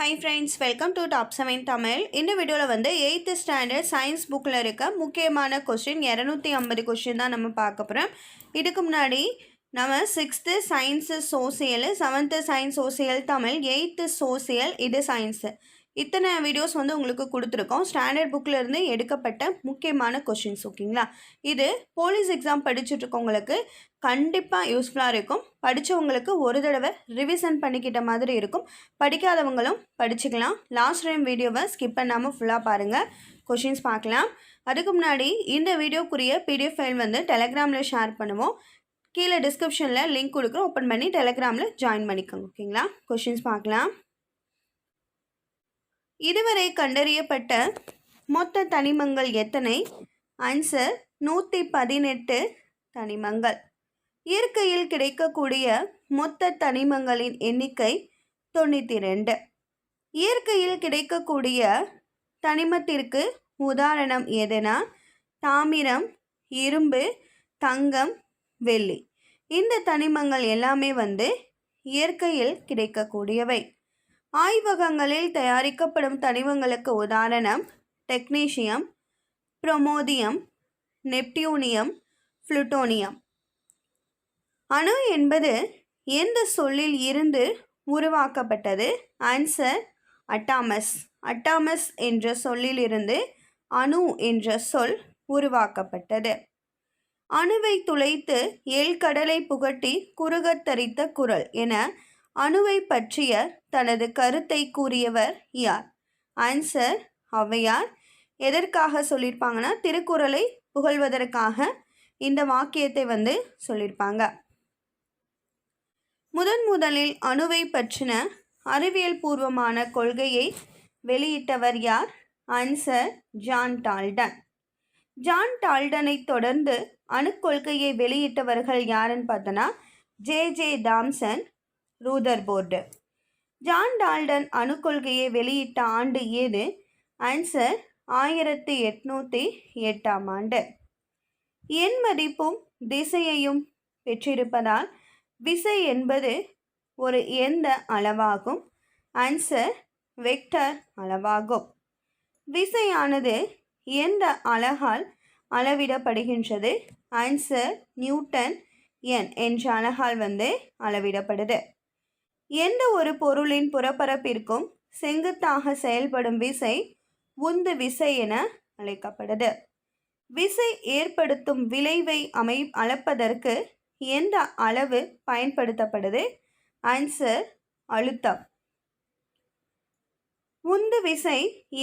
Hi friends, welcome to top 7 Tamil. இந்த வீடியோவில் வந்து 8th ஸ்டாண்டர்ட் சயின்ஸ் புக்கில் இருக்க முக்கியமான கொஸ்டின் 250 கொஸ்டின் தான் நம்ம பார்க்க போகிறோம். இதுக்கு முன்னாடி நம்ம 6th science social, 7th science social Tamil, 8th social, இது சயின்ஸு, இத்தனை வீடியோஸ் வந்து உங்களுக்கு கொடுத்துருக்கோம். ஸ்டாண்டர்ட் புக்கில் இருந்து எடுக்கப்பட்ட முக்கியமான கொஷின்ஸ். ஓகேங்களா? இது போலீஸ் எக்ஸாம் படிச்சுட்ருக்கவங்களுக்கு கண்டிப்பாக யூஸ்ஃபுல்லாக இருக்கும். படித்தவங்களுக்கு ஒரு தடவை ரிவிஷன் பண்ணிக்கிட்ட மாதிரி இருக்கும். படிக்காதவங்களும் படிச்சுக்கலாம். லாஸ்ட் டைம் வீடியோவை ஸ்கிப் பண்ணாமல் ஃபுல்லாக பாருங்கள், கொஷின்ஸ் பார்க்கலாம். அதுக்கு முன்னாடி இந்த வீடியோக்குரிய பிடிஎஃப் ஃபைல் வந்து டெலகிராமில் ஷேர் பண்ணுவோம். கீழே டிஸ்கிரிப்ஷனில் லிங்க் கொடுக்குறோம், ஓப்பன் பண்ணி டெலகிராமில் ஜாயின் பண்ணிக்கோங்க. ஓகேங்களா? கொஷின்ஸ் பார்க்கலாம். இதுவரை கண்டறியப்பட்ட மொத்த தனிமங்கள் எத்தனை? ஆன்சர் 118 தனிமங்கள். இயற்கையில் கிடைக்கக்கூடிய மொத்த தனிமங்களின் எண்ணிக்கை 92. இயற்கையில் கிடைக்கக்கூடிய தனிமத்திற்கு உதாரணம் எதுனா? தாமிரம், இரும்பு, தங்கம், வெள்ளி. இந்த தனிமங்கள் எல்லாமே வந்து இயற்கையில் கிடைக்கக்கூடியவை. ஆய்வகங்களில் தயாரிக்கப்படும் தனிமங்களுக்கு உதாரணம் டெக்னீசியம், புரோமோதியம், நெப்டியூனியம், புளூட்டோனியம். அணு என்பது எந்த சொல்லில் இருந்து உருவாக்கப்பட்டது? ஆன்சர் அட்டாமஸ். அட்டாமஸ் என்ற சொல்லிலிருந்து அணு என்ற சொல் உருவாக்கப்பட்டது. அணுவை துளைத்து ஏழ்கடலை புகட்டி குறுகத் தரித்த குரல் என அணுவை பற்றிய தனது கருத்தை கூறியவர் யார்? ஆன்சர் ஔவையார். எதற்காக சொல்லியிருப்பாங்கன்னா, திருக்குறளை புகழ்வதற்காக இந்த வாக்கியத்தை வந்து சொல்லியிருப்பாங்க. முதலில் அணுவை பற்றின அறிவியல் பூர்வமான கொள்கையை வெளியிட்டவர் யார்? Answer John Dalton. ஜான் டால்டனை தொடர்ந்து அணுக்கொள்கையை வெளியிட்டவர்கள் யாருன்னு பார்த்தோன்னா J Thomson, Rutherford. John Dalton அணுக்கொள்கையை வெளியிட்ட ஆண்டு ஏது? ஆன்சர் 1808ஆம் ஆண்டு. எண் மதிப்பும் திசையையும் பெற்றிருப்பதால் விசை என்பது ஒரு எந்த அளவாகும்? ஆன்சர் வெக்டர் அளவாகும். விசையானது எந்த அலகால் அளவிடப்படுகின்றது? ஆன்சர் நியூட்டன் எண் என்ற அலகால் வந்து அளவிடப்படுது. எந்த ஒரு பொருளின் புறப்பரப்பிற்கும் செங்குத்தாக செயல்படும் விசை உந்து விசை என அழைக்கப்படுது. விசை ஏற்படுத்தும் விளைவை அளப்பதற்கு எந்த அளவு பயன்படுத்தப்படுது? ஆன்சர் அழுத்தம். உந்து விசை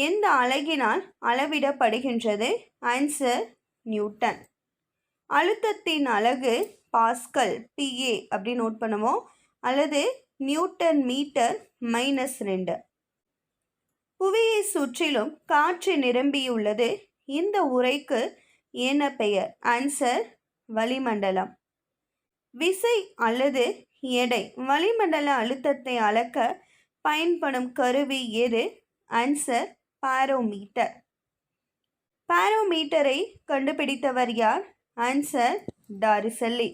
எந்த அலகினால் அளவிடப்படுகின்றது? Answer Newton. அழுத்தத்தின் அலகு பாஸ்கல், PA அப்படி நோட் பண்ணுவோம், அல்லது நியூட்டன் மீட்டர் -2. புவியை சுற்றிலும் காற்று நிரம்பியுள்ளது. இந்த உரைக்கு என்ன பெயர்? ஆன்சர் வளிமண்டலம். விசை அல்லது எடை வளிமண்டல அழுத்தத்தை அளக்க பயன்படும் கருவி எது? Answer barometer. பாரோமீட்டரை கண்டுபிடித்தவர் யார்? Answer Torricelli.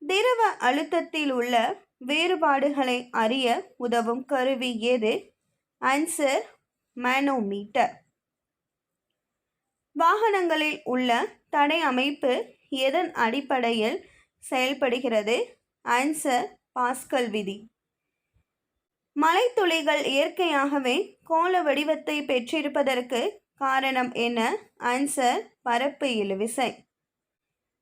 திரவ அழுத்தத்தில் உள்ள வேறுபாடுகளை அறிய உதவும் கருவி எது? Answer manometer. வாகனங்களில் உள்ள தடை அமைப்பு எதன் அடிப்படையில் செயல்படுகிறது? ஆன்சர் பாஸ்கல் விதி. மலைத்துளிகள் இயற்கையாகவே கோள வடிவத்தை பெற்றிருப்பதற்கு காரணம் என்ன? ஆன்சர் பரப்பு இழுவிசை.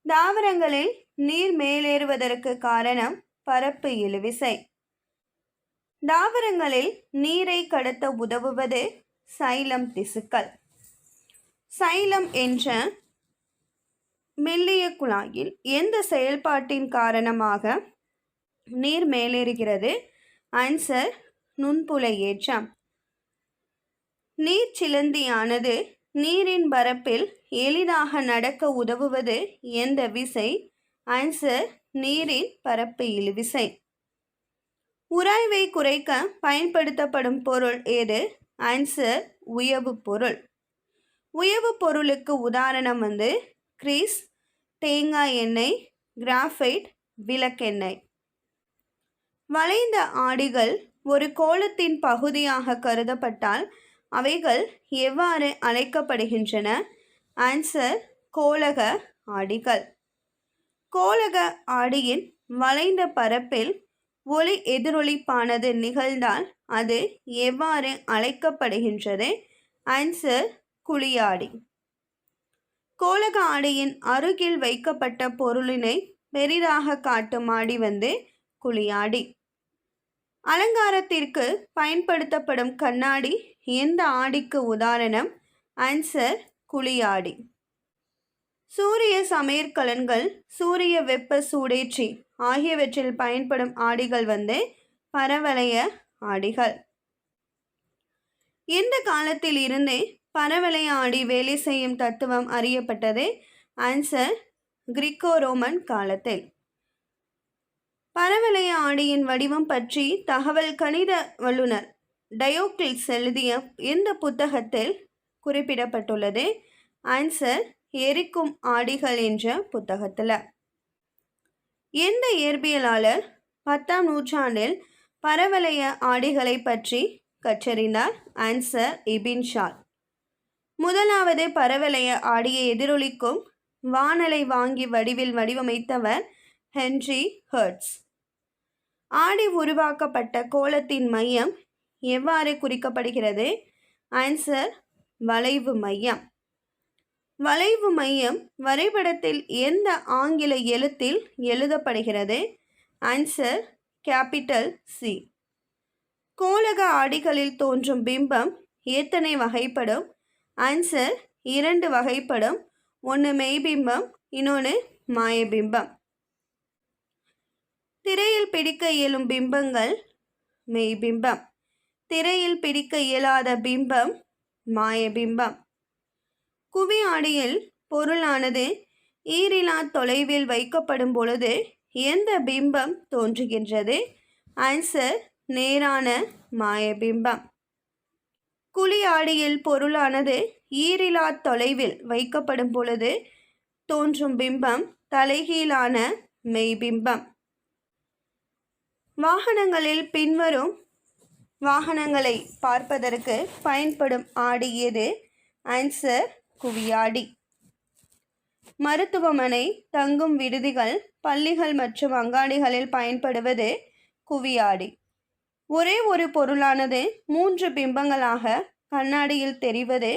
தாவரங்களில் நீர் மேலேறுவதற்கு காரணம் பரப்பு இழுவிசை. தாவரங்களில் நீரை கடத்த உதவுவது சைலம் திசுக்கள். சைலம் என்ற மெல்லிய குழாயில் எந்த செயல்பாட்டின் காரணமாக நீர் மேலேறுகிறது? ஆன்சர் நுண்புலை ஏற்றம். நீர்ச்சிலந்தியானது நீரின் பரப்பில் எளிதாக நடக்க உதவுவது எந்த விசை? ஆன்சர் நீரின் பரப்பு இழுவிசை. உராய்வை குறைக்க பயன்படுத்தப்படும் பொருள் ஏது? ஆன்சர் உயவு பொருள். உயவு பொருளுக்கு உதாரணம் வந்து கிரீஸ், தேங்காய் எண்ணெய், கிராஃபைட், விளக்கெண்ணெய். வளைந்த ஆடிகள் ஒரு கோளத்தின் பகுதியாக கருதப்பட்டால் அவைகள் எவ்வாறு அழைக்கப்படுகின்றன? ஆன்சர் கோளக ஆடிகள். கோளக ஆடியின் வளைந்த பரப்பில் ஒளி எதிரொலிப்பானது நிகழ்ந்தால் அது எவ்வாறு அழைக்கப்படுகின்றது? ஆன்சர் குழியாடி. கோளக ஆடியின் அருகில் வைக்கப்பட்ட பொருளினை பெரிதாக காட்டும் ஆடி குழியாடி. அலங்காரத்திற்கு பயன்படுத்தப்படும் கண்ணாடி எந்த ஆடிக்கு உதாரணம்? ஆன்சர் குழியாடி. சூரிய சமையற்கலன்கள், சூரிய வெப்ப சூடேற்றி ஆகியவற்றில் பயன்படும் ஆடிகள் பரவளைய ஆடிகள். எந்த காலத்தில் இருந்தே பரவளைய ஆடி வேலை செய்யும் தத்துவம் அறியப்பட்டது? ஆன்சர் கிரிக்கோ ரோமன் காலத்தில். பரவளைய ஆடியின் வடிவம் பற்றி தகவல் கணித வல்லுனர் டயோக்ளிட்ஸ் எழுதிய எந்த புத்தகத்தில் குறிப்பிடப்பட்டுள்ளது? ஆன்சர் எரிக்கும் ஆடிகள் என்ற புத்தகத்தில். எந்த இயற்பியலாளர் 10ஆம் நூற்றாண்டில் பரவளைய ஆடிகளை பற்றி கற்றறிந்தார்? Answer ibn shawl. முதலாவது பரவளைய ஆடியை எதிரொலிக்கும் வானலை வாங்கி வடிவில் வடிவமைத்தவர் ஹென்றி ஹெர்ட்ஸ். ஆடி உருவாக்கப்பட்ட கோளத்தின் மையம் எவ்வாறு குறிக்கப்படுகிறது? ஆன்சர் வளைவு மையம். வளைவு மையம் வரைபடத்தில் எந்த ஆங்கில எழுத்தில் எழுதப்படுகிறது? Answer capital C. கோளக ஆடிகளில் தோன்றும் பிம்பம் எத்தனை வகைப்படும்? ஆன்சர் 2 வகைப்படும். ஒன்று மெய்பிம்பம், இன்னொன்று மாயபிம்பம். திரையில் பிடிக்க இயலும் பிம்பங்கள் மெய்பிம்பம். திரையில் பிடிக்க இயலாத பிம்பம் மாயபிம்பம். குவி ஆடியில் பொருளானது ஈரிலா தொலைவில் வைக்கப்படும் பொழுது எந்த பிம்பம் தோன்றுகின்றது? ஆன்சர் நேரான மாயபிம்பம். குழி ஆடியில் பொருளானது ஈரிலா தொலைவில் வைக்கப்படும் பொழுது தோன்றும் பிம்பம் தலைகீழான மெய்பிம்பம். வாகனங்களில் பின்வரும் வாகனங்களை பார்ப்பதற்கு பயன்படும் ஆடி எது? ஆன்சர் குவியாடி. மருத்துவமனை, தங்கும் விடுதிகள், பள்ளிகள் மற்றும் அங்காடிகளில் பயன்படுவது குவியாடி. ஒரே ஒரு பொருளானது 3 பிம்பங்களாக கண்ணாடியில் தெரிவது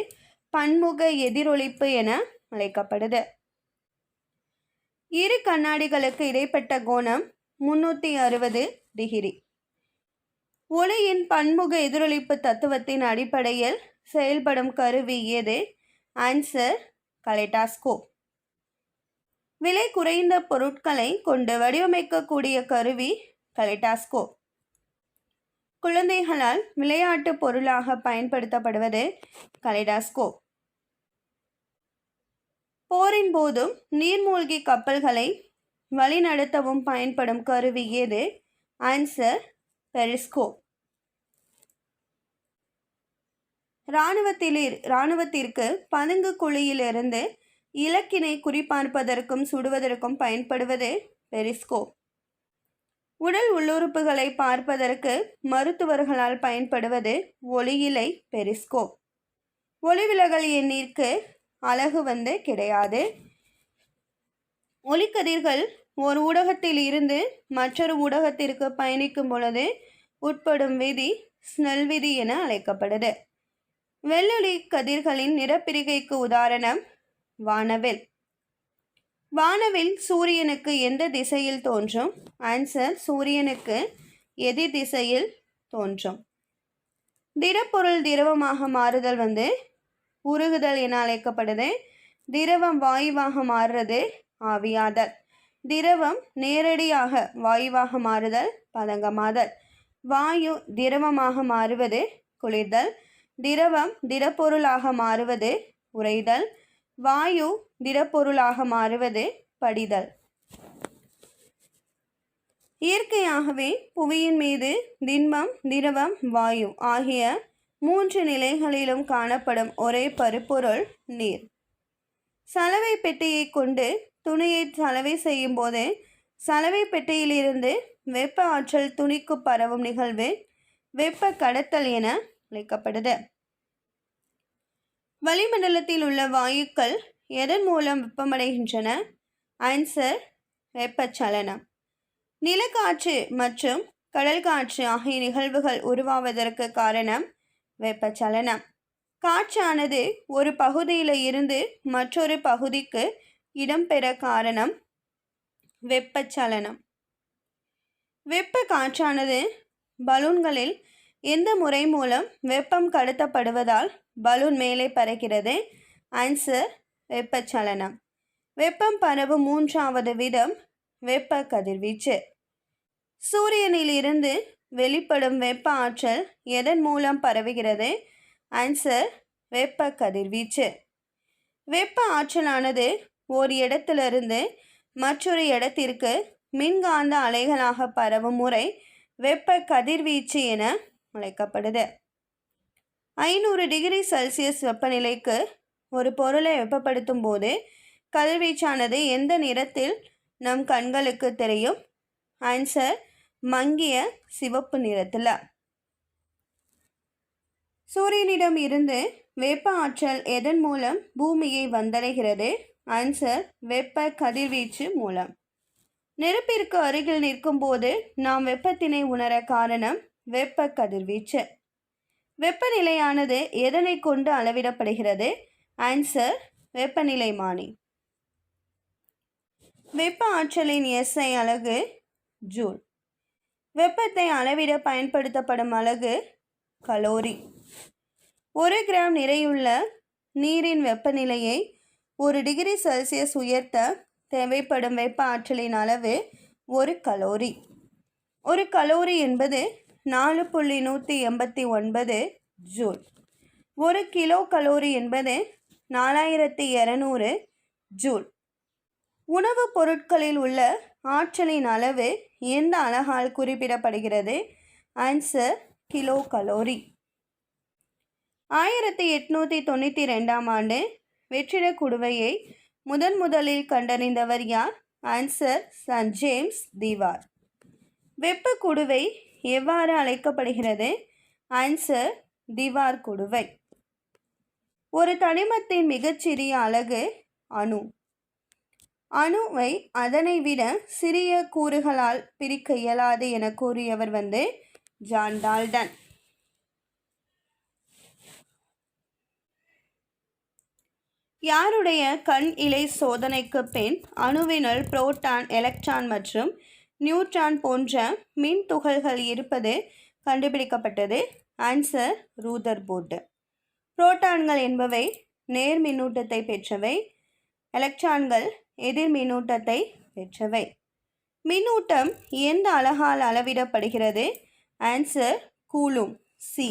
பன்முக எதிரொலிப்பு என அழைக்கப்படுது. இரு கண்ணாடிகளுக்கு இடைப்பட்ட கோணம் 360 டிகிரி. ஒளியின் பன்முக எதிரொலிப்பு தத்துவத்தின் அடிப்படையில் செயல்படும் கருவி எது? Answer kaleidoscope. விலை குறைந்த பொருட்களை கொண்டு வடிவமைக்கக்கூடிய கருவி கலைடாஸ்கோப். குழந்தைகளால் விளையாட்டு பொருளாக பயன்படுத்தப்படுவது கலைடாஸ்கோப். போரின் போதும் நீர்மூழ்கி கப்பல்களை வழிநடத்தவும் பயன்படும் கருவி எது? Answer periscope. இராணுவத்திற்கு பதுங்கு குழியிலிருந்து இலக்கினை குறிப்பார்ப்பதற்கும் சுடுவதற்கும் பயன்படுவது பெரிஸ்கோப். உடல் உள்ளுறுப்புகளை பார்ப்பதற்கு மருத்துவர்களால் பயன்படுவது ஒளியிலை பெரிஸ்கோப். ஒளிவிலகல் எண்ணிற்கு அலகு கிடையாது. ஒளிக்கதிர்கள் ஒரு ஊடகத்தில் இருந்து மற்றொரு ஊடகத்திற்கு பயணிக்கும் பொழுது உட்படும் விதி ஸ்னெல் விதி என அழைக்கப்படுது. வெள்ளொளி கதிர்களின் நிறப்பிரிகைக்கு உதாரணம் வானவில். வானவில் சூரியனுக்கு எந்த திசையில் தோன்றும்? ஆன்சர் சூரியனுக்கு எதிர் திசையில் தோன்றும். திடப்பொருள் திரவமாக மாறுதல் உருகுதல் என அழைக்கப்படுது. திரவம் வாயுவாக மாறுறது ஆவியாதல். திரவம் நேரடியாக வாயுவாக மாறுதல் பதங்கமாதல். வாயு திரவமாக மாறுவது குளிர்தல். திரவம் திடப்பொருளாக மாறுவது உறைதல். வாயு திடப்பொருளாக மாறுவது படிதல். இயற்கையாகவே புவியின் மீது திண்மம், திரவம், வாயு ஆகிய 3 நிலைகளிலும் காணப்படும் ஒரே பருப்பொருள் நீர். சலவை பெட்டியை கொண்டு துணியை சலவை செய்யும் போது சலவை பெட்டியிலிருந்து வெப்ப ஆற்றல் துணிக்கு பரவும் நிகழ்வு வெப்ப கடத்தல் என அழைக்கப்படுது. வளிமண்டலத்தில் உள்ள வாயுக்கள் எதன் மூலம் வெப்பமடைகின்றன? ஆன்சர் வெப்பச்சலனம். நிலக்காற்று மற்றும் கடல் காற்று ஆகிய நிகழ்வுகள் உருவாவதற்கு காரணம் வெப்பச்சலனம். காற்றானது ஒரு பகுதியில் இருந்து மற்றொரு பகுதிக்கு இடம்பெற காரணம் வெப்பச்சலனம். வெப்ப காற்றானது பலூன்களில் எந்த முறை மூலம் வெப்பம் கடத்தப்படுவதால் பலூன் மேலே பறக்கிறது? ஆன்சர் வெப்பச்சலனம். வெப்பம் பரவும் மூன்றாவது விதம் வெப்ப கதிர்வீச்சு. சூரியனில் இருந்து வெளிப்படும் வெப்ப ஆற்றல் எதன் மூலம் பரவுகிறது? ஆன்சர் வெப்ப கதிர்வீச்சு. வெப்ப ஆற்றலானது ஒரு இடத்திலிருந்து மற்றொரு இடத்திற்கு மின்காந்த அலைகளாக பரவும் முறை வெப்ப கதிர்வீச்சு என அழைக்கப்படுது. 500 டிகிரி செல்சியஸ் வெப்பநிலைக்கு ஒரு பொருளை வெப்பப்படுத்தும் போது கதிர்வீச்சானது எந்த நிறத்தில் நம் கண்களுக்கு தெரியும்? ஆன்சர் மங்கிய சிவப்பு நிறத்தில். சூரியனிடம் இருந்து வெப்ப ஆற்றல் எதன் மூலம் பூமியை வந்தடைகிறது? ஆன்சர் வெப்ப கதிர்வீச்சு மூலம். நெருப்பிற்கு அருகில் நிற்கும் போது நாம் வெப்பத்தினை உணர காரணம் வெப்ப கதிர்வீச்சு. வெப்பநிலையானது எதனை கொண்டு அளவிடப்படுகிறது? ஆன்சர் வெப்பநிலைமானி. வெப்ப ஆற்றலின் SI அலகு ஜூல். வெப்பத்தை அளவிட பயன்படுத்தப்படும் அலகு கலோரி. 1 கிராம் நிறையுள்ள நீரின் வெப்பநிலையை 1 டிகிரி செல்சியஸ் உயர்த்த தேவைப்படும் வெப்ப ஆற்றலின் அளவு 1 கலோரி. 1 கலோரி என்பது 4.189 ஜூல். 1 கிலோ கலோரி என்பது 4200 ஜூல். உணவுப் பொருட்களில் உள்ள ஆற்றலின் அளவு எந்த அலகால் குறிப்பிடப்படுகிறது? Answer kilo calorie. 1892ஆம் ஆண்டு வெற்றிடக் குடுவையை முதலில் கண்டறிந்தவர் யார்? Answer sir James Dewar. வெப்ப குடுவை எவ்வாறு அழைக்கப்படுகிறது? ஆன்சர் தீவார் குடுவை. ஒரு தனிமத்தின் மிகச்சிறிய அலகு அணு. அணுவை அதனை விட சிறிய கூறுகளால் பிரிக்க இயலாது என கூறியவர் ஜான் டால்டன். யாருடைய கண் இழை சோதனைக்கு பின் அணுவினுள் புரோட்டான், எலக்ட்ரான் மற்றும் நியூட்ரான் போன்ற மின் துகள்கள் இருப்பது கண்டுபிடிக்கப்பட்டது? Answer Rutherford. புரோட்டான்கள் என்பவை நேர் மின்னூட்டத்தை பெற்றவை, எலக்ட்ரான்கள் எதிர் மின்னூட்டத்தை பெற்றவை. மின்னூட்டம் எந்த அலகால் அளவிடப்படுகிறது? Answer coulomb, C.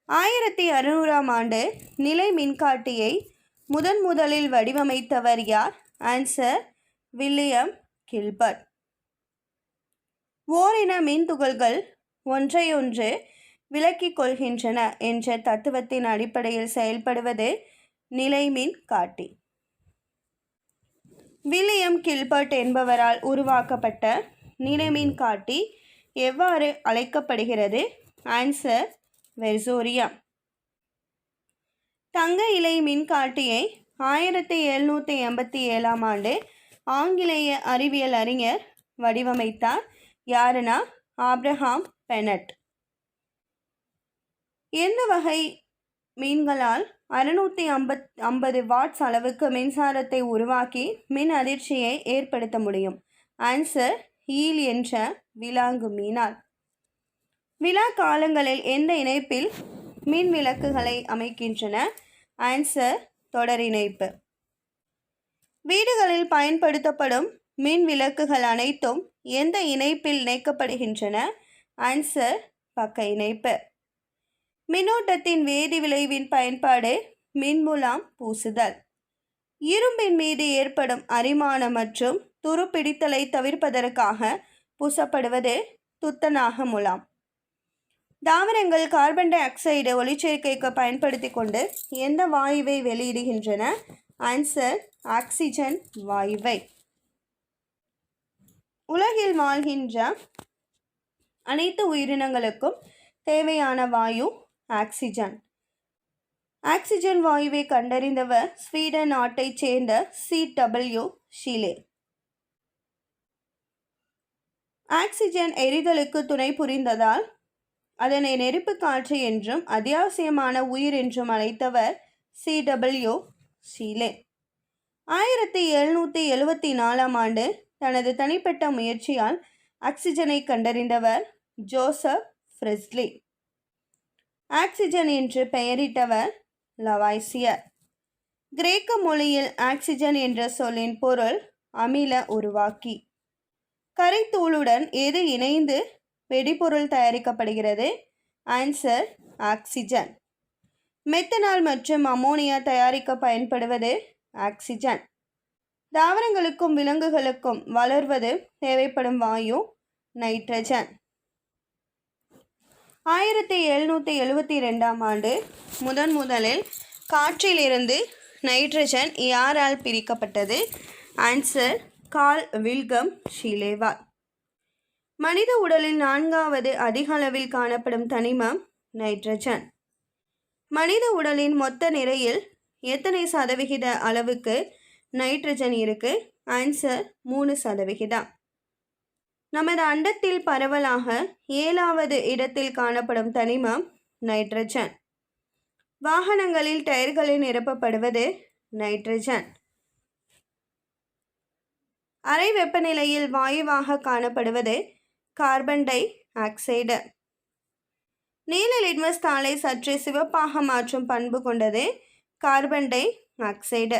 1600ஆம் ஆண்டு நிலை மின்காட்டியை முதலில் வடிவமைத்தவர் யார்? Answer William Gilbert. ஓரின மின் துகள்கள் ஒன்றையொன்று விலக்கிக் கொள்கின்றன என்ற தத்துவத்தின் அடிப்படையில் செயல்படுவது நிலை மின்காட்டி. வில்லியம் கில்பர்ட் என்பவரால் உருவாக்கப்பட்ட நிலைமின்காட்டி எவ்வாறு அழைக்கப்படுகிறது? Answer versorium. தங்க இழை மின்காட்டியை 1787ஆம் ஆண்டு ஆங்கிலேய அறிவியல் அறிஞர் வடிவமைத்தார். யாருன்னா ஆப்ரஹாம் பெனட். எந்த வகை மீன்களால் 650 வாட்ஸ் அளவுக்கு மின்சாரத்தை உருவாக்கி மின் அதிர்ச்சியை ஏற்படுத்த முடியும்? ஆன்சர் ஈல் என்ற விலாங்கு மீனால். விழா காலங்களில் எந்த இணைப்பில் மின் விளக்குகளை அமைக்கின்றன? ஆன்சர் தொடர் இணைப்பு. வீடுகளில் பயன்படுத்தப்படும் மின் விளக்குகள் அனைத்தும் எந்த இணைப்பில் இணைக்கப்படுகின்றன? ஆன்சர் பக்க இணைப்பு. மின்னோட்டத்தின் வேதி விளைவின் பயன்பாடு மின்முலாம் பூசுதல். இரும்பின் மீது ஏற்படும் அரிமானம் மற்றும் துருப்பிடித்தலை தவிர்ப்பதற்காக பூசப்படுவது துத்தநாக முலாம். தாவரங்கள் கார்பன் டை ஆக்சைடு ஒளிச்சேர்க்கைக்கு பயன்படுத்தி கொண்டு எந்த வாயுவை வெளியிடுகின்றன? ஆன்சர் ஆக்சிஜன் வாயுவை. உலகில் வாழ்கின்ற அனைத்து உயிரினங்களுக்கும் தேவையான வாயு ஆக்சிஜன். ஆக்சிஜன் வாயுவை கண்டறிந்தவர் ஸ்வீடன் நாட்டைச் சேர்ந்த CW ஷீலே. ஆக்சிஜன் எரிதலுக்கு துணை புரிந்ததால் அதனை நெருப்பு காற்று என்றும் அத்தியாவசியமான உயிர் என்றும் அழைத்தவர் CW ஷீலே. 1774ஆம் ஆண்டு தனது தனிப்பட்ட முயற்சியால் ஆக்சிஜனை கண்டறிந்தவர் ஜோசப் பிரிஸ்லி. ஆக்சிஜன் என்று பெயரிட்டவர் லவாய்சியர். கிரேக்க மொழியில் ஆக்சிஜன் என்ற சொல்லின் பொருள் அமில உருவாக்கி. கரைத்தூளுடன் எது இணைந்து வெடிபொருள் தயாரிக்கப்படுகிறது? Answer oxygen. மெத்தனால் மற்றும் அமோனியா தயாரிக்க பயன்படுவது ஆக்சிஜன். தாவரங்களுக்கும் விலங்குகளுக்கும் வளர்வது தேவைப்படும் வாயு நைட்ரஜன். 1772ஆம் ஆண்டு முதலில் காற்றிலிருந்து நைட்ரஜன் யாரால் பிரிக்கப்பட்டது? ஆன்சர் கார்ல் வில்கம் ஷீலேவால். மனித உடலில் 4வது அதிக அளவில் காணப்படும் தனிமம் நைட்ரஜன். மனித உடலின் மொத்த நிறையில் எத்தனை சதவிகித அளவுக்கு நைட்ரஜன் இருக்கு? ஆன்சர் 3%. நமது அண்டத்தில் பரவலாக 7வது இடத்தில் காணப்படும் தனிமம் நைட்ரஜன். வாகனங்களில் டயர்களில் நிரப்பப்படுவது நைட்ரஜன். அறை வெப்பநிலையில் வாயுவாக காணப்படுவது கார்பன் டை ஆக்சைடு. நீல லிட்மஸ் தாளை சற்று சிவப்பாக மாற்றும் பண்பு கொண்டது கார்பன் டை ஆக்சைடு.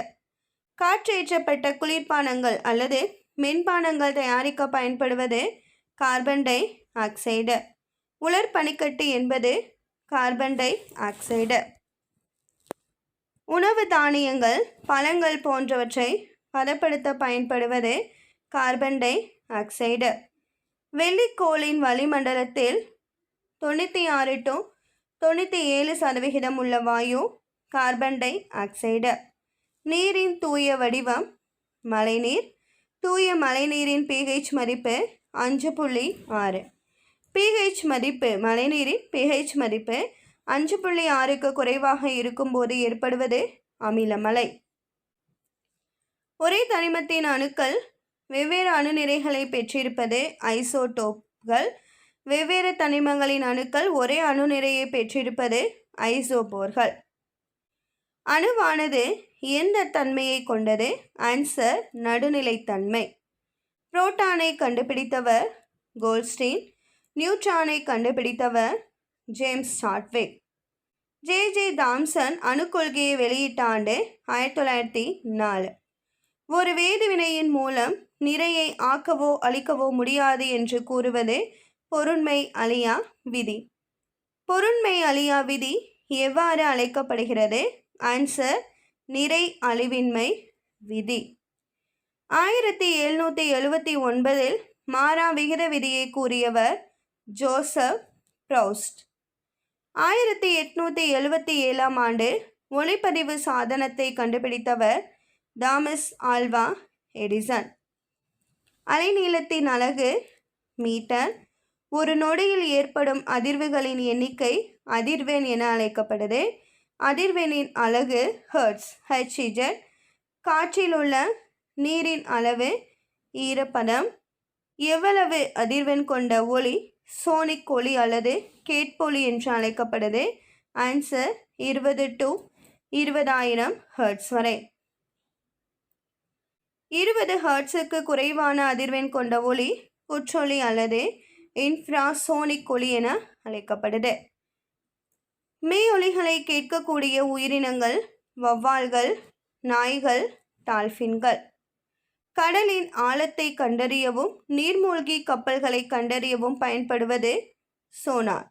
காற்றேற்றப்பட்ட குளிர்பானங்கள் அல்லது மென்பானங்கள் தயாரிக்க பயன்படுவது கார்பன் டை ஆக்சைடு. உலர் பனிக்கட்டி என்பது கார்பன் டை ஆக்சைடு. உணவு தானியங்கள், பழங்கள் போன்றவற்றை பதப்படுத்த பயன்படுவது கார்பன் டை ஆக்சைடு. வெள்ளிக்கோளின் வளிமண்டலத்தில் 96 to 97% உள்ள வாயு கார்பன் டை ஆக்சைடு. நீரின் தூய வடிவம் மழைநீர். தூய மழைநீரின் pH மதிப்பு 5.6. pH மதிப்பு மழைநீரின் pH மதிப்பு 5.6க்கு குறைவாக இருக்கும்போது ஏற்படுவது அமிலமழை. ஒரே தனிமத்தின் அணுக்கள் வெவ்வேறு அணுநிறைகளை பெற்றிருப்பது ஐசோடோப்கள். வெவ்வேறு தனிமங்களின் அணுக்கள் ஒரே அணுநிறையை பெற்றிருப்பது ஐசோபோர்கள். அணுவானது எந்த தன்மையை கொண்டது? ஆன்சர் நடுநிலைத்தன்மை. புரோட்டானை கண்டுபிடித்தவர் கோல்ட்ஸ்டீன். நியூட்ரானை கண்டுபிடித்தவர் ஜேம்ஸ் சாட்விக். ஜே தாம்சன் அணுக்கொள்கையை வெளியிட்ட ஆண்டு 1904. ஒரு வேதிவினையின் மூலம் நிறையை ஆக்கவோ அழிக்கவோ முடியாது என்று கூறுவது பொருண்மை அழியா விதி. பொருண்மை அழியா விதி எவ்வாறு அழைக்கப்படுகிறது? ஆன்சர் நிறை அழிவின்மை விதி. 1779இல் மாறா விகித விதியை கூறியவர் ஜோசப் ப்ரௌஸ்ட். 1877ஆம் ஆண்டு ஒளிப்பதிவு சாதனத்தை கண்டுபிடித்தவர் தாமஸ் ஆல்வா எடிசன். அலைநீளத்தின் அலகு மீட்டர். ஒரு நொடியில் ஏற்படும் அதிர்வுகளின் எண்ணிக்கை அதிர்வெண் என அழைக்கப்படுது. அதிர்வெண்ணின் அலகு ஹெர்ட்ஸ் HZ. காற்றில் உள்ள நீரின் அளவு ஈரப்பதம். எவ்வளவு அதிர்வெண் கொண்ட ஒளி சோனிக் ஒளி அல்லது கேட்பொலி என்று அழைக்கப்படுது? ஆன்சர் 20 to 20,000 ஹெர்ட்ஸ் வரை. 20 ஹெர்ட்ஸுக்கு குறைவான அதிர்வெண் கொண்ட ஒளி குற்றொலி அல்லது இன்ஃப்ராசோனிக் ஒளி என அழைக்கப்படுது. மெய்யொலிகளை கேட்கக்கூடிய உயிரினங்கள் வௌவால்கள், நாய்கள், டால்ஃபின்கள். கடலின் ஆழத்தை கண்டறியவும் நீர்மூழ்கி கப்பல்களை கண்டறியவும் பயன்படுவது சோனார்.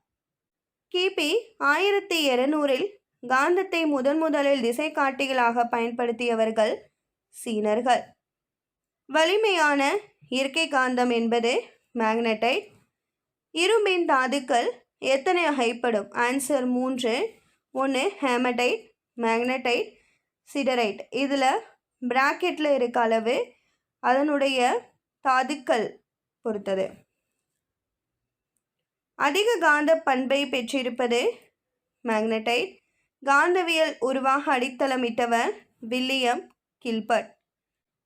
கிபி 1200இல் காந்தத்தை முதலில் திசை காட்டிகளாக பயன்படுத்தியவர்கள் சீனர்கள். வலிமையான இயற்கை காந்தம் என்பது மேக்னடைட். இரும்பின் தாதுக்கள் எத்தனை வகைப்படும்? ஆன்சர் 3. 1 hematite, magnetite, siderite. இதில் பிராக்கெட்டில் இருக்க அளவு அதனுடைய தாதுக்கள் பொறுத்தது. அதிக காந்த பண்பை பெற்றிருப்பது மேக்னடைட். காந்தவியல் உருவாக அடித்தளமிட்டவர் வில்லியம் கில்பர்ட்.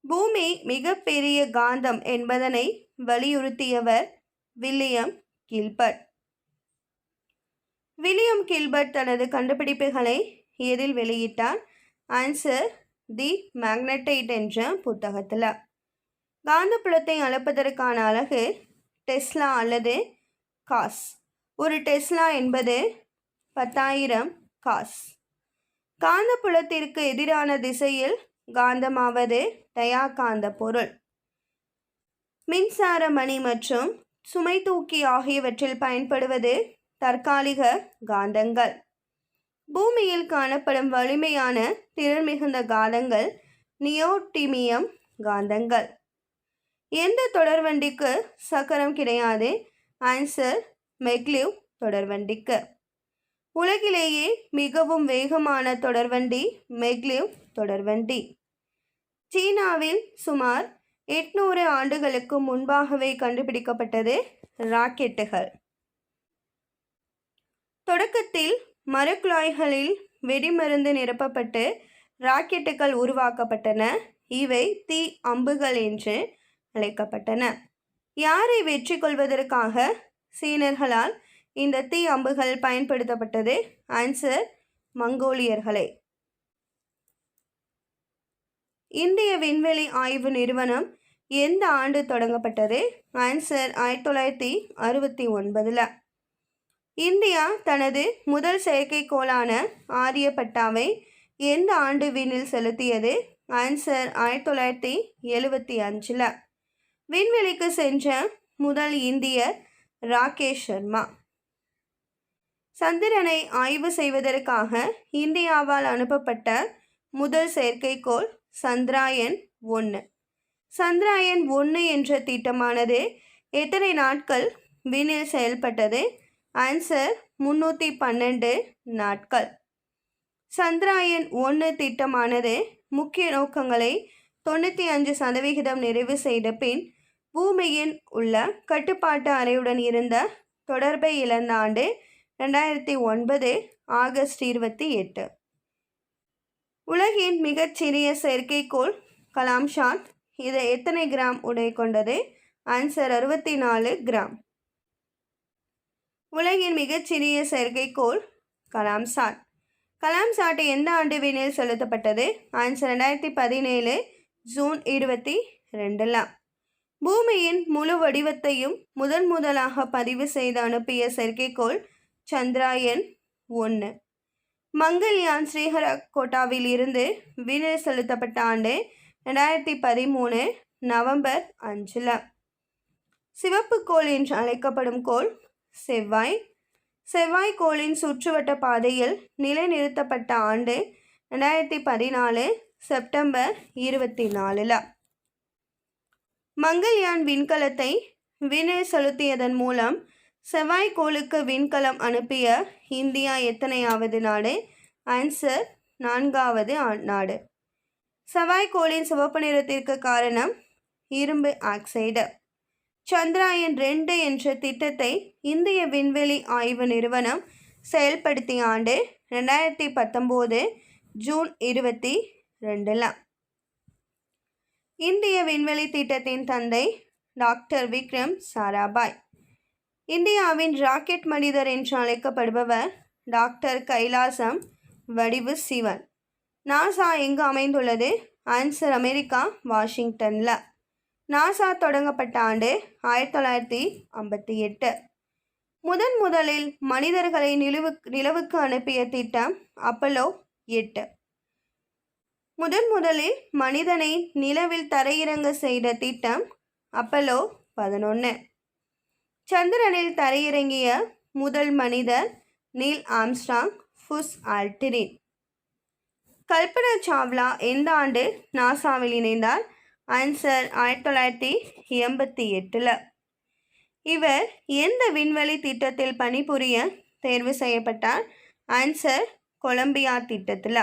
பூமி மிகப்பெரிய காந்தம் என்பதனை வலியுறுத்தியவர் வில்லியம் கில்பர்ட். வில்லியம் கில்பர்ட் தனது கண்டுபிடிப்புகளை எதில் வெளியிட்டார்? ஆன்சர் தி மேக்னடைட் என்ற புத்தகத்தில். காந்தப்புலத்தை அளப்பதற்கான அலகு டெஸ்லா அல்லது காஸ். ஒரு டெஸ்லா என்பது 10,000 காஸ். காந்தப்புலத்திற்கு எதிரான திசையில் காந்தமாவது டயாகாந்த பொருள். மின்சார மணி மற்றும் சுமை தூக்கி ஆகியவற்றில் பயன்படுவது தற்காலிக காந்தங்கள். பூமியில் காணப்படும் வலிமையான திறன் மிகுந்த காந்தங்கள் நியோடிமியம் காந்தங்கள். எந்த தொடர்வண்டிக்கு சக்கரம் கிடையாது? ஆன்சர் மெக்லிவ் தொடர்வண்டிக்கு. உலகிலேயே மிகவும் வேகமான தொடர்வண்டி மெக்லிவ் தொடர்வண்டி. சீனாவில் சுமார் 800 ஆண்டுகளுக்கு முன்பாகவே கண்டுபிடிக்கப்பட்டது ராக்கெட்டுகள். தொடக்கத்தில் மரக்குழாய்களில் வெடிமருந்து நிரப்பப்பட்டு ராக்கெட்டுகள் உருவாக்கப்பட்டன. இவை தீ அம்புகள் என்று அழைக்கப்பட்டன. யாரை வெற்றி கொள்வதற்காக சீனர்களால் இந்த தீ அம்புகள் பயன்படுத்தப்பட்டது? ஆன்சர் மங்கோலியர்களை. இந்திய விண்வெளி ஆய்வு நிறுவனம் எந்த ஆண்டு தொடங்கப்பட்டது? ஆன்சர் 1969. இந்தியா தனது முதல் செயற்கைக்கோளான ஆரியப்பட்டாவை எந்த ஆண்டு விண்ணில் செலுத்தியது? ஆன்சர் 1975. விண்வெளிக்கு சென்ற முதல் இந்தியர் ராகேஷ் சர்மா. சந்திரனை ஆய்வு செய்வதற்காக இந்தியாவால் அனுப்பப்பட்ட முதல் செயற்கைக்கோள் சந்திராயன் 1. சந்திராயன் 1 என்ற திட்டமானது எத்தனை நாட்கள் விண்ணில் செயல்பட்டது? ஆன்சர் 312 நாட்கள். சந்திராயன் 1 திட்டமானது முக்கிய நோக்கங்களை 95% நிறைவு செய்த பின் பூமியின் உள்ள கட்டுப்பாட்டு அறையுடன் இருந்த தொடர்பை இழந்த ஆண்டு 2009 ஆகஸ்ட் 28. உலகின் மிகச்சிறிய செயற்கைக்கோள் கலாம்சாட். இது எத்தனை கிராம் உடை கொண்டது? Answer 64 gram. உலகின் மிகச்சிறிய செயற்கைக்கோள் கலாம்சாட். கலாம்சாட் எந்த ஆண்டு விண்ணில் செலுத்தப்பட்டது? Answer 2017 June 22. பூமியின் முழு வடிவத்தையும் முதலாக பதிவு செய்து அனுப்பிய செயற்கைக்கோள் சந்திராயன் 1. மங்கள்யான் ஸ்ரீஹரிகோட்டாவில் இருந்து விண்ணில் செலுத்தப்பட்ட ஆண்டு 2013 நவம்பர் 5. சிவப்பு கோள் என்று அழைக்கப்படும் கோள் செவ்வாய். செவ்வாய்க்கோளின் சுற்றுவட்ட பாதையில் நிலைநிறுத்தப்பட்ட ஆண்டு 2014 செப்டம்பர் 24. மங்கள்யான் விண்கலத்தை விண்ணில் செலுத்தியதன் மூலம் செவ்வாய்க்கோளுக்கு விண்கலம் அனுப்பிய இந்தியா எத்தனையாவது நாடு? ஆன்சர் 4வது நாடு. செவ்வாய்க்கோளின் சிவப்பு நிறத்திற்கு காரணம் இரும்பு ஆக்சைடு. சந்திராயன் 2 என்ற திட்டத்தை இந்திய விண்வெளி ஆய்வு நிறுவனம் செயல்படுத்திய ஆண்டு 2019 ஜூன் 22. இந்திய விண்வெளி திட்டத்தின் தந்தை டாக்டர் விக்ரம் சாராபாய். இந்தியாவின் ராக்கெட் மனிதர் என்று அழைக்கப்படுபவர் டாக்டர் கைலாசம் வடிவு சிவன். நாசா எங்கு அமைந்துள்ளது? ஆன்சர் அமெரிக்கா, வாஷிங்டனில். நாசா தொடங்கப்பட்ட ஆண்டு 1958. முதலில் மனிதர்களை நிலவுக்கு அனுப்பிய திட்டம் அப்பல்லோ 8. முதலில் மனிதனை நிலவில் தரையிறங்க செய்த திட்டம் அப்பல்லோ 11. சந்திரனில் தரையிறங்கிய முதல் மனிதர் Neil Armstrong, Buzz Aldrin. Kalpana Chawla எந்த ஆண்டு நாசாவில் இணைந்தார்? ஆன்சர் 1988. இவர் எந்த விண்வெளி திட்டத்தில் பணிபுரிய தேர்வு செய்யப்பட்டார்? ஆன்சர் கொலம்பியா திட்டத்தில்.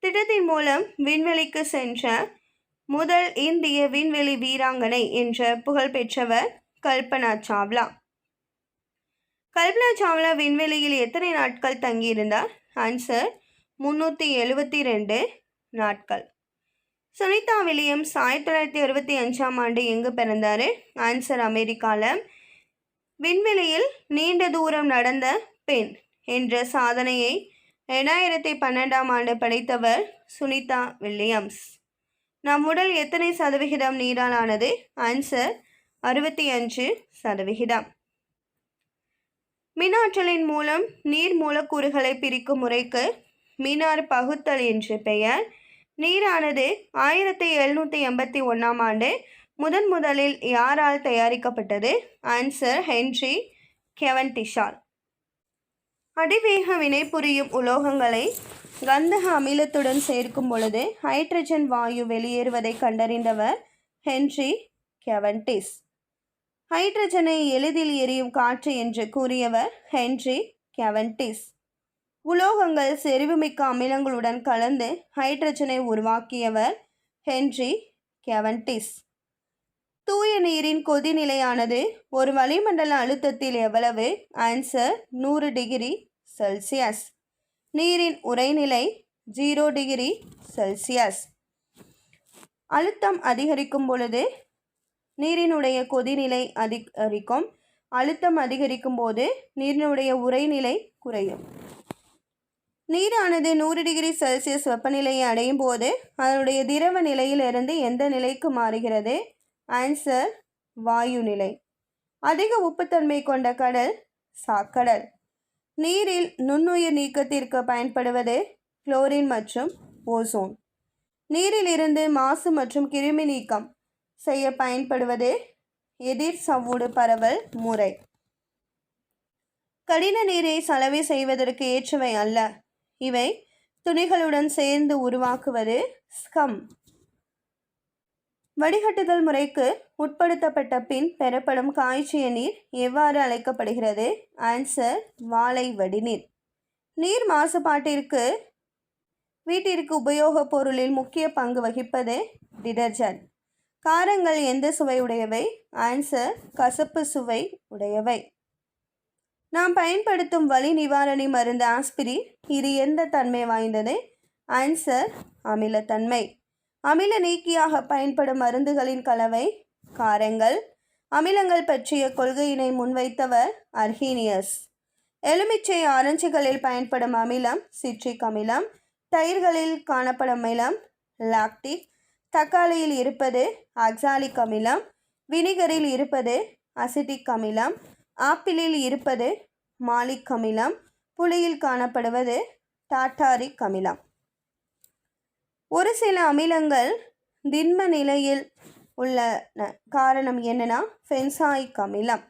திட்டத்தின் மூலம் விண்வெளிக்கு சென்ற முதல் இந்திய விண்வெளி வீராங்கனை என்ற புகழ்பெற்றவர் கல்பனா சாவ்லா. கல்பனா சாவ்லா விண்வெளியில் எத்தனை நாட்கள் தங்கியிருந்தார்? ஆன்சர் 372 நாட்கள். சுனிதா வில்லியம்ஸ் 1965ஆம் ஆண்டு எங்கு பிறந்தார்? ஆன்சர் அமெரிக்காவில். விண்வெளியில் நீண்ட தூரம் நடந்த பெண் என்ற சாதனையை 2012ஆம் ஆண்டு படைத்தவர் சுனிதா வில்லியம்ஸ். நம் உடல் எத்தனை சதவிகிதம் நீரால் ஆனது? ஆன்சர் 65%. மின்னாற்றலின் மூலம் நீர் மூலக்கூறுகளை பிரிக்கும் முறைக்கு மினார் பகுத்தல் என்று பெயர். நீரானது 1781ஆம் ஆண்டு முதலில் யாரால் தயாரிக்கப்பட்டது? ஆன்சர் ஹென்றி கெவன்டிஷால். அதிவேக வினைபுரியும் உலோகங்களை கந்தக அமிலத்துடன் சேர்க்கும் பொழுது ஹைட்ரஜன் வாயு வெளியேறுவதை கண்டறிந்தவர் ஹென்றி கெவன்டிஷ். ஹைட்ரஜனை எளிதில் எரியும் காற்று என்று கூறியவர் ஹென்றி கெவன்டிஷ். உலோகங்கள் செறிவுமிக்க அமிலங்களுடன் கலந்து ஹைட்ரஜனை உருவாக்கியவர் ஹென்றி கெவன்டிஷ். தூய நீரின் கொதிநிலையானது ஒரு வளிமண்டல அழுத்தத்தில் எவ்வளவு? Answer 100 degree Celsius. நீரின் உறைநிலை 0 டிகிரி செல்சியஸ். அழுத்தம் அதிகரிக்கும் பொழுது நீரினுடைய கொதிநிலை அதிகரிக்கும். அழுத்தம் அதிகரிக்கும் போது நீரினுடைய உறைநிலை குறையும். நீரானது 100 டிகிரி செல்சியஸ் வெப்பநிலையை அடையும் போது அதனுடைய திரவ நிலையிலிருந்து எந்த நிலைக்கு மாறுகிறது? ஆன்சர் வாயு நிலை. அதிக உப்புத்தன்மை கொண்ட கடல் சாக்கடல். நீரில் நுண்ணுயிர் நீக்கத்திற்கு பயன்படுவது குளோரின் மற்றும் ஓசோன். நீரில் இருந்து மாசு மற்றும் கிருமி நீக்கம் செய்ய பயன்படுவது எதிர் சவ்வூடு பரவல் முறை. கடின நீரை சலவை செய்வதற்கு ஏற்றவை அல்ல. இவை துணிகளுடன் சேர்ந்து உருவாக்குவது ஸ்கம். வடிகட்டுதல் முறைக்கு உட்படுத்தப்பட்ட பின் பெறப்படும் காய்ச்சிய நீர் எவ்வாறு அழைக்கப்படுகிறது? ஆன்சர் வாலை வடிநீர். நீர் மாசுபாட்டிற்கு வீட்டிற்கு உபயோகப் பொருளில் முக்கிய பங்கு வகிப்பது டிடர்ஜென்ட். காரங்கள் எந்த சுவை உடையவை? ஆன்சர் கசப்பு சுவை உடையவை. நாம் பயன்படுத்தும் வலி நிவாரணி மருந்து ஆஸ்பிரின், இது எந்த தன்மை வாய்ந்தது? ஆன்சர் அமிலத்தன்மை. அமில நீக்கியாக பயன்படும் மருந்துகளின் கலவை காரங்கள். அமிலங்கள் பற்றிய கொள்கையினை முன்வைத்தவர் அர்ஹீனியஸ். எலுமிச்சை ஆரஞ்சுகளில் பயன்படும் அமிலம் சிட்ரிக் அமிலம். தயிர்களில் காணப்படும் அமிலம் லாக்டிக். தக்காளியில் இருப்பது ஆக்சாலிக் அமிலம். வினிகரில் இருப்பது அசிட்டிக் அமிலம். ஆப்பிளில் இருப்பது மாலிக் அமிலம். புளியில் காணப்படுவது டாட்டாரிக் அமிலம். ஒரு சில அமிலங்கள் திண்ம நிலையில் உள்ளன. காரணம் என்னன்னா பென்சாயிக் அமிலம்.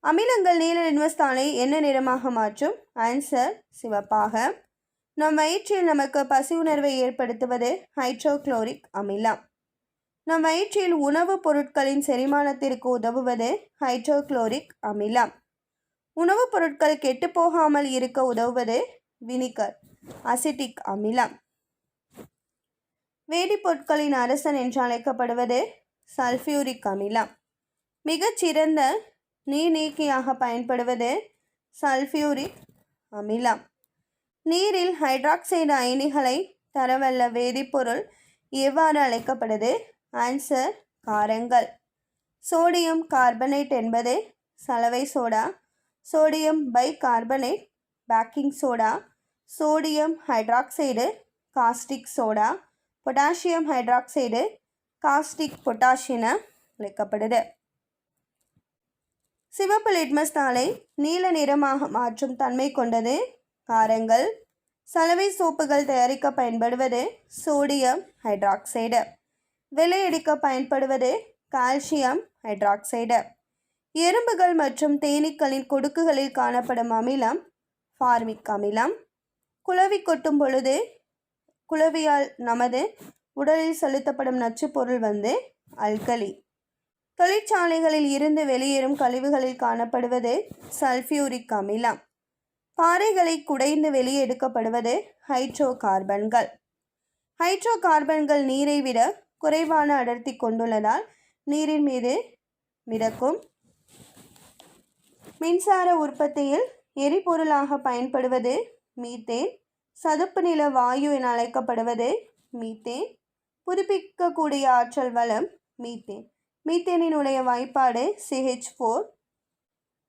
அமிலங்கள் நீல லிட்மஸ் தாளை என்ன நிறமாக மாற்றும்? ஆன்சர் சிவப்பாக. நம் வயிற்றில் நமக்கு பசி உணர்வை ஏற்படுத்துவது ஹைட்ரோகுளோரிக் அமிலம். நம் வயிற்றில் உணவுப் பொருட்களின் செரிமானத்திற்கு உதவுவது ஹைட்ரோகுளோரிக் அமிலம். உணவுப் பொருட்கள் கெட்டுப்போகாமல் இருக்க உதவுவது வினிகர் அசிட்டிக் அமிலம். வேதிப்பொருட்களின் அரசன் என்று அழைக்கப்படுவது சல்ஃபியூரிக் அமிலம். மிகச்சிறந்த நீர் நீக்கியாக பயன்படுவது சல்ஃபியூரிக் அமிலம். நீரில் ஹைட்ராக்சைடு அயனிகளை தரவல்ல வேதிப்பொருள் எவ்வாறு அழைக்கப்படுது? ஆன்சர் காரங்கள். சோடியம் கார்பனேட் என்பது சலவை soda. Sodium bicarbonate baking soda. Sodium hydroxide caustic soda. Potassium hydroxide caustic potash என அழைக்கப்படுது. சிவப்பு லிட்மஸ் தாளை நீல நிறமாக மாற்றும் தன்மை கொண்டது காரங்கள். சலவை சோப்புகள் தயாரிக்க பயன்படுவது சோடியம் ஹைட்ராக்சைடு. வெள்ளையடிக்க பயன்படுவது கால்சியம் ஹைட்ராக்சைடு. எறும்புகள் மற்றும் தேனீக்களின் கொடுக்குகளில் காணப்படும் அமிலம் ஃபார்மிக் அமிலம். குளவி கொட்டும் பொழுது குளவியால் நமது உடலில் செலுத்தப்படும் நச்சுப் பொருள் அல்கலி. தொழிற்சாலைகளில் இருந்து வெளியேறும் கழிவுகளில் காணப்படுவது சல்ஃபியூரிக் அமிலம். பாறைகளை குடைந்து வெளியே எடுக்கப்படுவது ஹைட்ரோ கார்பன்கள். ஹைட்ரோ கார்பன்கள் நீரை விட குறைவான அடர்த்தி கொண்டுள்ளதால் நீரின் மீது மிதக்கும். மின்சார உற்பத்தியில் எரிபொருளாக பயன்படுவது மீத்தேன். சதுப்பு நில வாயு என அழைக்கப்படுவது மீத்தேன். புதுப்பிக்கக்கூடிய ஆற்றல் வளம் மீத்தேன். மீத்தேனினுடைய வாய்ப்பாடு CH4.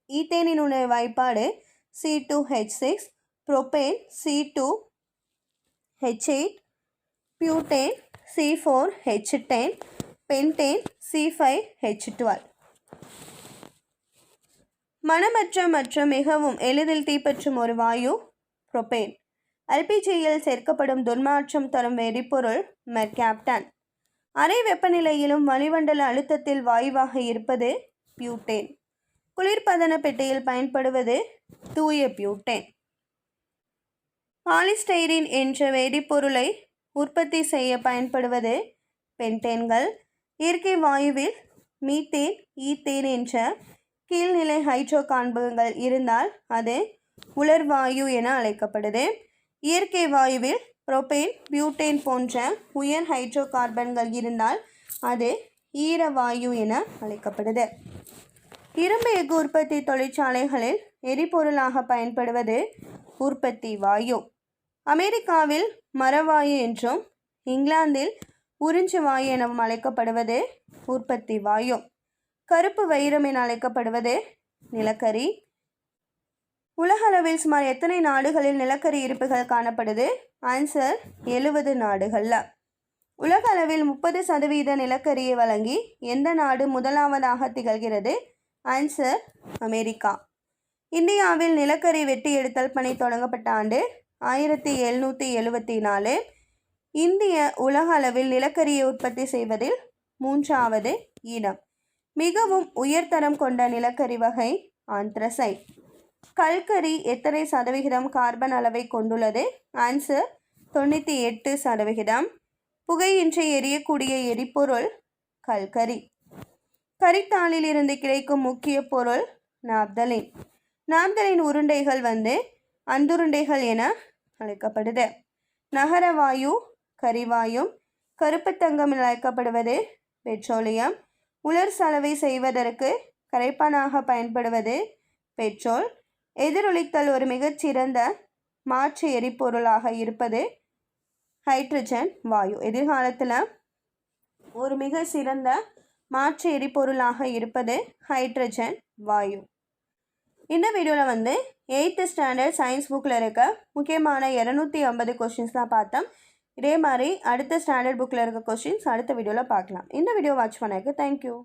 ஈத்தேனினுடைய வாய்ப்பாடு C2H6. Propane C2H8. Butane C4H10. Pentane C5H12. மணமற்ற மற்றும் மிகவும் எளிதில் தீப்பற்றும் ஒரு வாயு புரோப்பேன். LPGயில் சேர்க்கப்படும் துர்நாற்றம் தரும் எரிபொருள் மெர்காப்டன். அறை வெப்பநிலையிலும் வளிமண்டல அழுத்தத்தில் வாயுவாக இருப்பது பியூட்டேன். குளிர்பதன பெட்டியில் பயன்படுவது தூய பியூட்டேன். பாலிஸ்டைரீன் என்ற வேதிப்பொருளை உற்பத்தி செய்ய பயன்படுவது பென்டேன்கள். இயற்கை வாயுவில் மீத்தேன், ஈத்தேன் என்ற கீழ்நிலை ஹைட்ரோ கார்பன்கள் இருந்தால் அது உலர்வாயு என அழைக்கப்படுது. இயற்கை வாயுவில் புரோப்பேன், பியூட்டேன் போன்ற உயர் ஹைட்ரோ கார்பன்கள் இருந்தால் அது ஈரவாயு என அழைக்கப்படுது. இரும்பு எஃகு உற்பத்தி தொழிற்சாலைகளில் எரிபொருளாக பயன்படுவது உற்பத்தி வாயு. அமெரிக்காவில் மரவாயு என்றும் இங்கிலாந்தில் உறிஞ்சு வாயு எனவும் அழைக்கப்படுவது உற்பத்தி வாயு. கருப்பு வைரம் என அழைக்கப்படுவது நிலக்கரி. உலகளவில் சுமார் எத்தனை நாடுகளில் நிலக்கரி இருப்புகள் காணப்படுது? ஆன்சர் 70 நாடுகளில். உலக அளவில் 30% நிலக்கரியை வழங்கி எந்த நாடு முதலாவதாக திகழ்கிறது? Answer America. இந்தியாவில் நிலக்கரி வெட்டி எடுத்தல் பணி தொடங்கப்பட்ட ஆண்டு 1774. இந்திய உலக அளவில் நிலக்கரியை உற்பத்தி செய்வதில் 3வது இடம். மிகவும் உயர்தரம் கொண்ட நிலக்கரி வகை ஆந்த்ரசைட். கல்கரி எத்தனை சதவிகிதம் கார்பன் அளவை கொண்டுள்ளது? ஆன்சர் 98%. புகையின்றி எரியக்கூடிய எரிபொருள் கல்கரி. கரித்தாளில் இருந்து கிடைக்கும் முக்கிய பொருள் நாப்தலின். நாப்தலின் உருண்டைகள் அந்துருண்டைகள் என அழைக்கப்படுது. நகரவாயு கரிவாயு. கருப்பு தங்கம் என அழைக்கப்படுவது பெட்ரோலியம். உலர் சலவை செய்வதற்கு கரைப்பானாக பயன்படுவது பெட்ரோல். எதிரொலித்தல் ஒரு மிகச்சிறந்த மாற்று எரிபொருளாக இருப்பது ஹைட்ரஜன் வாயு. எதிர்காலத்தில் ஒரு மிக சிறந்த மாற்று எரிபொருளாக இருப்பது ஹைட்ரஜன் வாயு. இந்த வீடியோவில் 8th ஸ்டாண்டர்ட் சயின்ஸ் புக்கில் இருக்க முக்கியமான 250 கொஷின்ஸ் தான் பார்த்தோம். இதே மாதிரி அடுத்த ஸ்டாண்டர்ட் புக்கில் இருக்க கொஷின்ஸ் அடுத்த வீடியோவில் பார்க்கலாம். இந்த வீடியோ வாட்ச் பண்ணதுக்கு தேங்க்யூ.